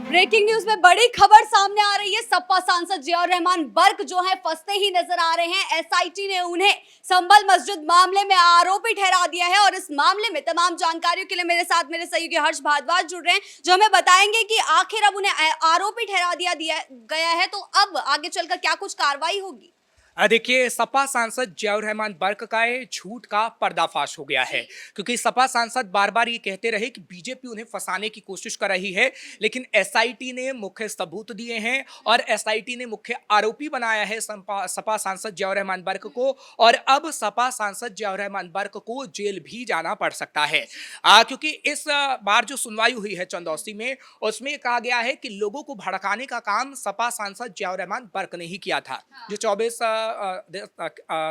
Breaking news में बड़ी खबर सामने आ रही है। सपा सांसद जियाउर रहमान बर्क जो है फंसते ही नजर आ रहे हैं। एसआईटी ने उन्हें संभल मस्जिद मामले में आरोपी ठहरा दिया है और इस मामले में तमाम जानकारियों के लिए मेरे साथ मेरे सहयोगी हर्ष भारद्वाज जुड़ रहे हैं, जो हमें बताएंगे कि आखिर अब उन्हें आरोपी ठहरा दिया गया है, तो अब आगे चलकर क्या कुछ कार्रवाई होगी। देखिए, सपा सांसद जियाउर रहमान बर्क का ये झूठ का पर्दाफाश हो गया है, क्योंकि सपा सांसद बार बार ये कहते रहे कि बीजेपी उन्हें फंसाने की कोशिश कर रही है, लेकिन एसआईटी ने मुख्य सबूत दिए हैं और एसआईटी ने मुख्य आरोपी बनाया है सपा सांसद जियाउर रहमान बर्क को। और अब सपा सांसद जियाउर रहमान बर्क को जेल भी जाना पड़ सकता है, क्योंकि इस बार जो सुनवाई हुई है चंदौसी में, उसमें कहा गया है कि लोगों को भड़काने का काम सपा सांसद जियाउर रहमान बर्क ने ही किया था। जो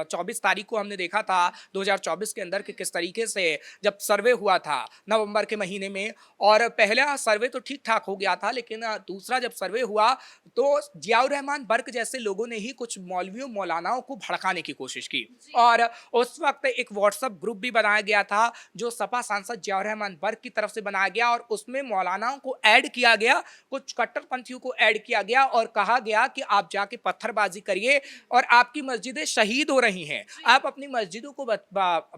24 तारीख को हमने देखा था 2024 के अंदर कि किस तरीके से जब सर्वे हुआ था नवंबर के महीने में, और पहला सर्वे तो ठीक ठाक हो गया था, लेकिन दूसरा जब सर्वे हुआ तो जियाउर रहमान बर्क जैसे लोगों ने ही कुछ मौलवियों मौलानाओं को भड़काने की कोशिश की। और उस वक्त एक व्हाट्सएप ग्रुप भी बनाया गया था जो सपा सांसद जियाउर रहमान बर्क की तरफ से बनाया गया, और उसमें मौलानाओं को ऐड किया गया, कुछ कट्टरपंथियों को ऐड किया गया और कहा गया कि आप जाके पत्थरबाजी करिए और आपकी मस्जिदें शहीद हो रही हैं, आप अपनी मस्जिदों को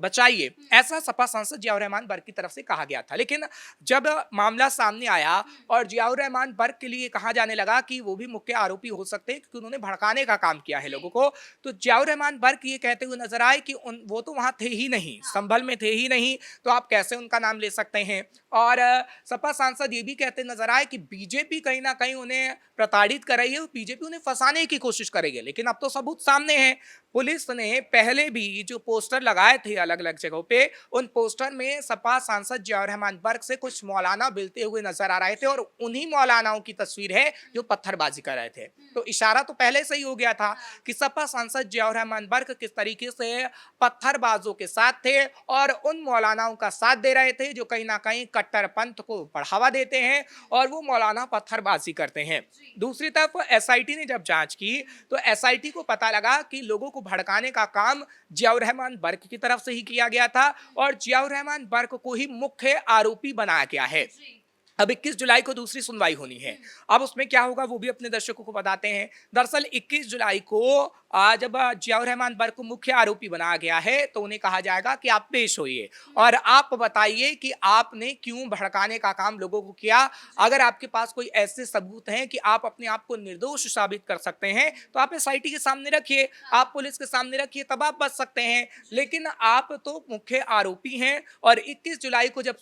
बचाइए। ऐसा सपा सांसद जियाउर रहमान बर्क की तरफ से कहा गया था। लेकिन जब मामला सामने आया और जियाउर रहमान बर्क के लिए कहा जाने लगा कि वो भी मुख्य आरोपी हो सकते हैं क्योंकि उन्होंने भड़काने का काम किया है लोगों को, तो जियाउर रहमान बर्क ये कहते हुए नजर आए कि वो तो वहां थे ही नहीं, संभल में थे ही नहीं, तो आप कैसे उनका नाम ले सकते हैं। और सपा सांसद ये भी कहते नजर आए कि बीजेपी कहीं ना कहीं उन्हें प्रताड़ित कर रही है, बीजेपी उन्हें फंसाने की कोशिश करेगी। लेकिन अब तो सबूत सामने है। पुलिस ने पहले भी जो पोस्टर लगाए थे अलग अलग जगहों पे, उन पोस्टर में सपा सांसद जियाउर रहमान बर्क से कुछ मौलाना मिलते हुए नजर आ रहे थे, और उन्हीं मौलानाओं की तस्वीर है जो पत्थरबाजी कर रहे थे। तो इशारा तो पहले से ही हो गया था कि सपा सांसद जियाउर रहमान बर्क किस तरीके से पत्थरबाजों के साथ थे और उन मौलानाओं का साथ दे रहे थे जो कहीं ना कहीं कट्टरपंथ को बढ़ावा देते हैं और वो मौलाना पत्थरबाजी करते हैं। दूसरी तरफ एसआईटी ने जब जांच की तो एसआईटी को पता लगा कि लोगों को भड़काने का काम जियाउर रहमान बर्क की तरफ से ही किया गया था और जियाउर रहमान बर्क को ही मुख्य आरोपी बनाया गया है। अब 21 जुलाई को दूसरी सुनवाई होनी है। अब उसमें क्या होगा वो भी अपने दर्शकों को बताते हैं। दरअसल 21 जुलाई को जब जियाउर रहमान बर्क को मुख्य आरोपी बनाया गया है तो उन्हें कहा जाएगा कि आप पेश होइए और आप बताइए कि आपने क्यों भड़काने का काम लोगों को किया। अगर आपके पास कोई ऐसे सबूत हैं कि आप अपने आप को निर्दोष साबित कर सकते हैं तो आप एसआईटी के सामने रखिए, आप पुलिस के सामने रखिए, तब आप बच सकते हैं। लेकिन आप तो मुख्य आरोपी हैं और 21 जुलाई को जब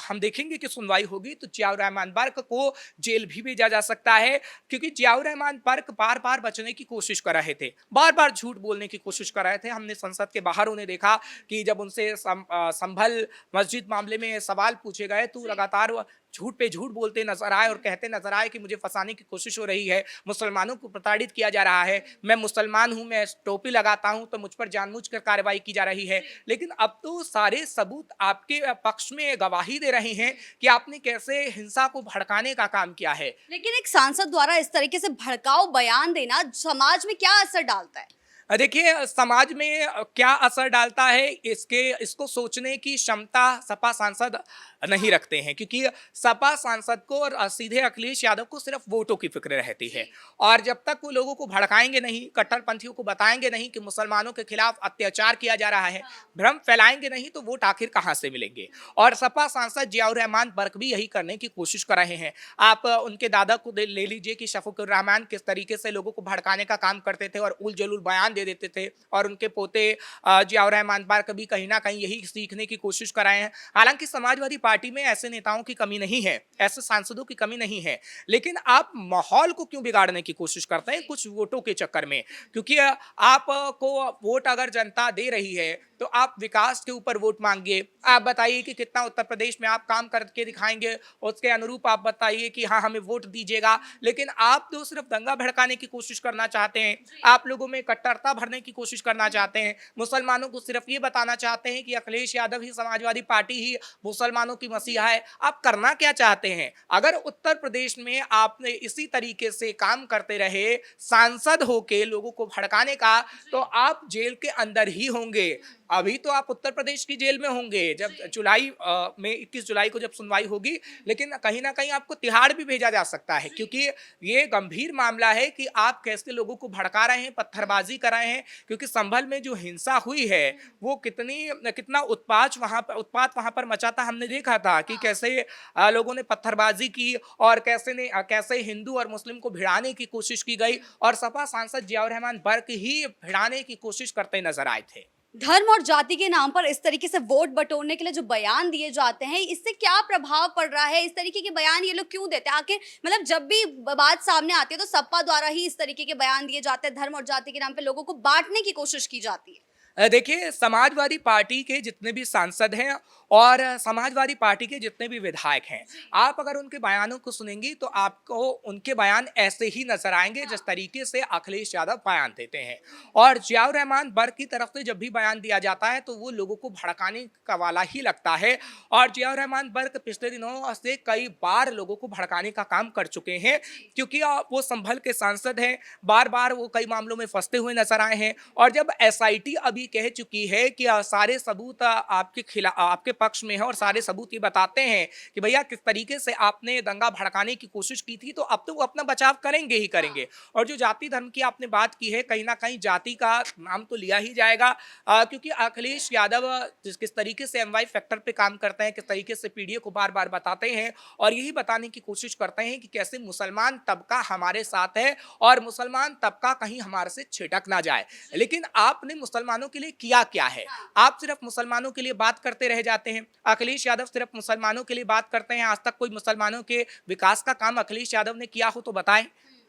हम देखेंगे कि सुनवाई होगी तो जियाउर रहमान बर्क को जेल भी भेजा जा सकता है, क्योंकि जियाउर रहमान बर्क बार बार बचने की कोशिश कर रहे थे, बार बार झूठ बोलने की कोशिश कर रहे थे। हमने संसद के बाहर उन्हें देखा कि जब उनसे संभल मस्जिद मामले में सवाल पूछे गए तो लगातार झूठ पे झूठ बोलते नजर आए और कहते नजर आए कि मुझे फंसाने की कोशिश हो रही है, मुसलमानों को प्रताड़ित किया जा रहा है, मैं मुसलमान हूं, मैं टोपी लगाता हूं तो मुझ पर जानबूझकर कार्रवाई की जा रही है। लेकिन अब तो सारे सबूत आपके पक्ष में गवाही दे रहे हैं कि आपने कैसे हिंसा को भड़काने का काम किया है। लेकिन एक सांसद द्वारा इस तरीके से भड़काऊ बयान देना समाज में क्या असर डालता है। देखिए, समाज में क्या असर डालता है इसको सोचने की क्षमता सपा सांसद नहीं रखते हैं, क्योंकि सपा सांसद को और सीधे अखिलेश यादव को सिर्फ वोटों की फिक्र रहती है। और जब तक वो लोगों को भड़काएंगे नहीं, कट्टरपंथियों को बताएंगे नहीं कि मुसलमानों के खिलाफ अत्याचार किया जा रहा है, भ्रम फैलाएंगे नहीं, तो वोट आखिर कहां से मिलेंगे। और सपा सांसद जियाउर रहमान बर्क भी यही करने की कोशिश कर रहे हैं। आप उनके दादा को ले लीजिए कि शफीकुर रहमान किस तरीके से लोगों को भड़काने का काम करते थे और उल जलूल बयान दे देते थे, और उनके पोते जियाउर रहमान बर्क भी कहीं ना कहीं यही सीखने की कोशिश कर रहे हैं। हालांकि समाजवादी पार्टी में ऐसे नेताओं की कमी नहीं है, ऐसे सांसदों की कमी नहीं है, लेकिन आप माहौल को क्यों बिगाड़ने की कोशिश करते हैं कुछ वोटों के चक्कर में। क्योंकि आपको वोट अगर जनता दे रही है तो आप विकास के ऊपर वोट मांगिए, आप बताइए कि कितना उत्तर प्रदेश में आप काम करके दिखाएंगे, उसके अनुरूप आप बताइए कि हाँ हमें वोट दीजिएगा। लेकिन आप तो सिर्फ दंगा भड़काने की कोशिश करना चाहते हैं, आप लोगों में कट्टरता भरने की कोशिश करना चाहते हैं, मुसलमानों को सिर्फ ये बताना चाहते हैं कि अखिलेश यादव ही, समाजवादी पार्टी ही मुसलमानों की मसीहा है। आप करना क्या चाहते हैं? अगर उत्तर प्रदेश में आपने इसी तरीके से काम करते रहे सांसद होके लोगों को भड़काने का, तो आप जेल के अंदर ही होंगे। अभी तो आप उत्तर प्रदेश की जेल में होंगे जब जुलाई में 21 जुलाई को जब सुनवाई होगी, लेकिन कहीं ना कहीं आपको तिहाड़ भी भेजा जा सकता है, क्योंकि ये गंभीर मामला है कि आप कैसे लोगों को भड़का रहे हैं, पत्थरबाजी कर रहे हैं। क्योंकि संभल में जो हिंसा हुई है वो कितना उत्पात वहां पर मचा था। हमने देखा था कि कैसे लोगों ने पत्थरबाजी की और कैसे हिंदू और मुस्लिम को भिड़ाने की कोशिश की गई, और सपा सांसद जियाउर रहमान बर्क ही भिड़ाने की कोशिश करते नजर आए थे। धर्म और जाति के नाम पर इस तरीके से वोट बटोरने के लिए जो बयान दिए जाते हैं, इससे क्या प्रभाव पड़ रहा है? इस तरीके के बयान ये लोग क्यों देते हैं? आखिर मतलब जब भी बात सामने आती है तो सपा द्वारा ही इस तरीके के बयान दिए जाते हैं, धर्म और जाति के नाम पे लोगों को बांटने की कोशिश की जाती है। देखिए, समाजवादी पार्टी के जितने भी सांसद हैं और समाजवादी पार्टी के जितने भी विधायक हैं, आप अगर उनके बयानों को सुनेंगी तो आपको उनके बयान ऐसे ही नजर आएंगे जिस तरीके से अखिलेश यादव बयान देते हैं। और जियाउर रहमान बर्क की तरफ से जब भी बयान दिया जाता है तो वो लोगों को भड़काने का वाला ही लगता है। और जियाउर रहमान बर्क पिछले दिनों से कई बार लोगों को भड़काने का काम कर चुके हैं, क्योंकि वो संभल के सांसद हैं। बार बार वो कई मामलों में फंसते हुए नजर आए हैं। और जब एसआईटी अभी कह चुकी है कि सारे सबूत आपके खिलाफ, आपके पक्ष में है, और सारे सबूत ये बताते हैं कि भैया किस तरीके से आपने दंगा भड़काने की कोशिश की थी, तो अब तो वो अपना बचाव करेंगे ही करेंगे। और जो जाति धर्म की आपने बात की है, कहीं ना कहीं जाति का नाम तो लिया ही जाएगा, क्योंकि अखिलेश यादव किस तरीके से एमवाई फैक्टर पे काम करते हैं, किस तरीके से पीडीए को बार बार बताते हैं और यही बताने की कोशिश करते हैं कि कैसे मुसलमान तबका हमारे साथ है और मुसलमान तबका कहीं हमारे से छिटक ना जाए। लेकिन आपने मुसलमानों के लिए किया क्या है? आप सिर्फ मुसलमानों के लिए बात करते रह जाते हैं। अखिलेश यादव सिर्फ मुसलमानों के लिए बात करते हैं। आज तक कोई मुसलमानों के विकास का काम अखिलेश यादव ने किया हो तो बताएं।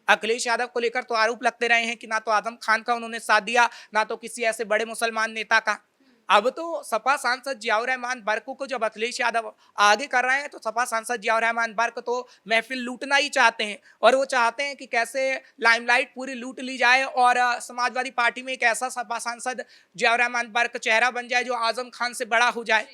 अखिलेश यादव को लेकर तो आरोप लगते रहे हैं कि ना तो आजम खान का उन्होंने साथ दिया, ना तो किसी ऐसे बड़े मुसलमान नेता का। अब तो सपा सांसद जियाउर रहमान बर्क को जब अखिलेश यादव आगे कर रहे हैं तो सपा सांसद जियाउर रहमान बर्क तो महफिल लूटना ही चाहते हैं, और वो चाहते हैं कि कैसे लाइमलाइट पूरी लूट ली जाए और समाजवादी पार्टी में एक ऐसा सपा सांसद जियाउर रहमान बर्क चेहरा बन जाए जो आजम खान से बड़ा हो जाए।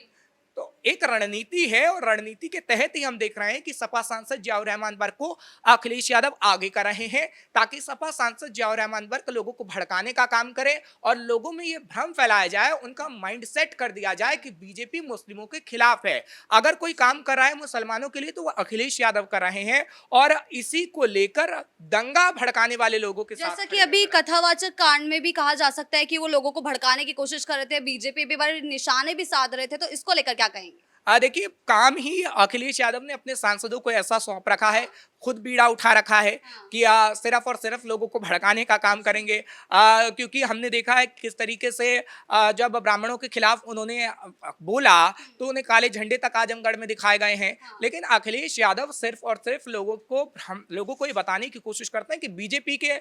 तो एक रणनीति है, और रणनीति के तहत ही हम देख रहे हैं कि सपा सांसद जियाउर रहमान बर्क को अखिलेश यादव आगे कर रहे हैं, ताकि सपा सांसद जियाउर रहमान बर्क लोगों को भड़काने का काम करे और लोगों में ये भ्रम फैलाया जाए, उनका माइंडसेट कर दिया जाए कि बीजेपी मुस्लिमों के खिलाफ है। अगर कोई काम कर रहा है मुसलमानों के लिए तो वो अखिलेश यादव कर रहे हैं, और इसी को लेकर दंगा भड़काने वाले लोगों के साथ, जैसा कि अभी कथावाचक कांड में भी कहा जा सकता है कि वो लोगों को भड़काने की कोशिश कर रहे थे, बीजेपी पे बड़े निशाने भी साध रहे थे, तो इसको लेकर क्या कहेंगे? देखिए, काम ही अखिलेश यादव ने अपने सांसदों को ऐसा सौंप रखा है, खुद बीड़ा उठा रखा है कि सिर्फ और सिर्फ लोगों को भड़काने का काम करेंगे। क्योंकि हमने देखा है किस तरीके से जब ब्राह्मणों के खिलाफ उन्होंने बोला तो उन्हें काले झंडे तक आजमगढ़ में दिखाए गए हैं। लेकिन अखिलेश यादव सिर्फ और सिर्फ लोगों को ये बताने की कोशिश करते हैं कि बीजेपी के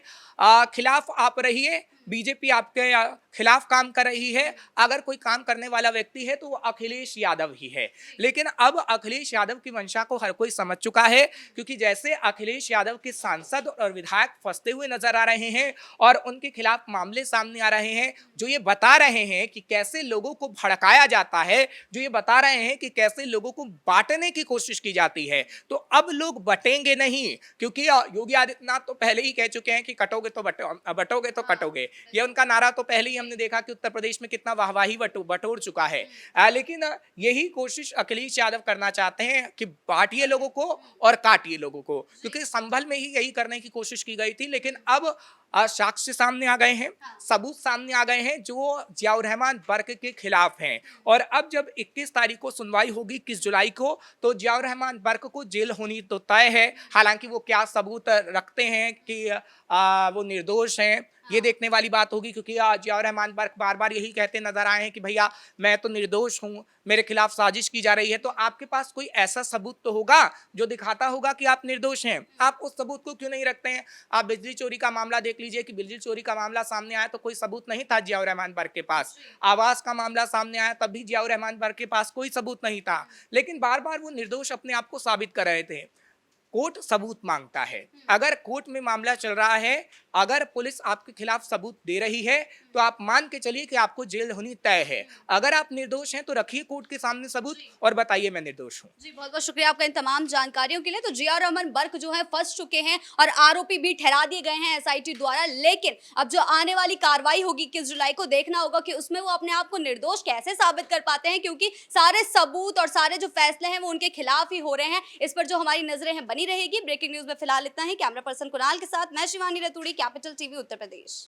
खिलाफ आप रहिए, बीजेपी आपके खिलाफ काम कर रही है। अगर कोई काम करने वाला व्यक्ति है तो वो अखिलेश यादव ही है। लेकिन अब अखिलेश यादव की मंशा को हर कोई समझ चुका है, क्योंकि जैसे अखिलेश यादव के सांसद और विधायक फंसते हुए नजर आ रहे हैं और उनके खिलाफ मामले सामने आ रहे हैं जो ये बता रहे हैं कि कैसे लोगों को भड़काया जाता है, जो ये बता रहे हैं कि कैसे लोगों को बांटने की कोशिश की जाती है, तो अब लोग बटेंगे नहीं। क्योंकि योगी आदित्यनाथ तो पहले ही कह चुके हैं कि कटोगे तो बटोगे तो कटोगे। ये उनका नारा तो पहले ही हमने देखा कि उत्तर प्रदेश में कितना वाहवाही बटोर चुका है। लेकिन यही कोशिश अखिलेश यादव करना चाहते हैं कि बांटिए लोगों को और काटिए लोगों को, क्योंकि संभल में ही यही करने की कोशिश की गई थी। लेकिन अब साक्ष्य सामने आ गए हैं, सबूत सामने आ गए हैं जो जियाउर रहमान बर्क के खिलाफ हैं। और अब जब 21 तारीख को सुनवाई होगी, 21 जुलाई को, तो जियाउर रहमान बर्क को जेल होनी तो तय है। हालांकि वो क्या सबूत रखते हैं कि वो निर्दोष हैं, ये देखने वाली बात होगी, क्योंकि जियाउर रहमान बर्क बार बार यही कहते नजर आए हैं कि भैया मैं तो निर्दोष हूँ, मेरे खिलाफ साजिश की जा रही है। तो आपके पास कोई ऐसा सबूत तो होगा जो दिखाता होगा कि आप निर्दोष हैं। आप उस सबूत को क्यों नहीं रखते हैं? आप बिजली चोरी का मामला देख लीजिए कि बिजली चोरी का मामला सामने आया तो कोई सबूत नहीं था जियाउर रहमान बर्क के पास। आवास का मामला सामने आया तब भी जियाउर रहमान बर्क के पास कोई सबूत नहीं था। लेकिन बार बार वो निर्दोष अपने आप को साबित कर रहे थे। कोर्ट सबूत मांगता है। अगर कोर्ट में मामला चल रहा है, अगर पुलिस आपके खिलाफ सबूत दे रही है, तो आप मान के चलिए कि आपको जेल होनी तय है। अगर आप निर्दोष हैं तो रखिए कोर्ट के सामने सबूत और बताइए मैं निर्दोष हूँ। जी, बहुत-बहुत शुक्रिया आपका इन तमाम जानकारियों के लिए। तो जिया रहमान बर्क जो है फँस चुके हैं और आरोपी भी ठहरा दिए गए हैं एसआईटी द्वारा। लेकिन अब जो आने वाली कार्रवाई होगी 21 जुलाई को, देखना होगा कि उसमें वो अपने आप को निर्दोष कैसे साबित कर पाते हैं, क्योंकि सारे सबूत और सारे जो फैसले हैं वो उनके खिलाफ ही हो रहे हैं। इस पर जो हमारी नजरें हैं बनी रहेगी। ब्रेकिंग न्यूज़ में फिलहाल इतना ही। कैमरा पर्सन कुणाल के साथ मैं शिवानी रतूड़ी, कैपिटल टीवी उत्तर प्रदेश।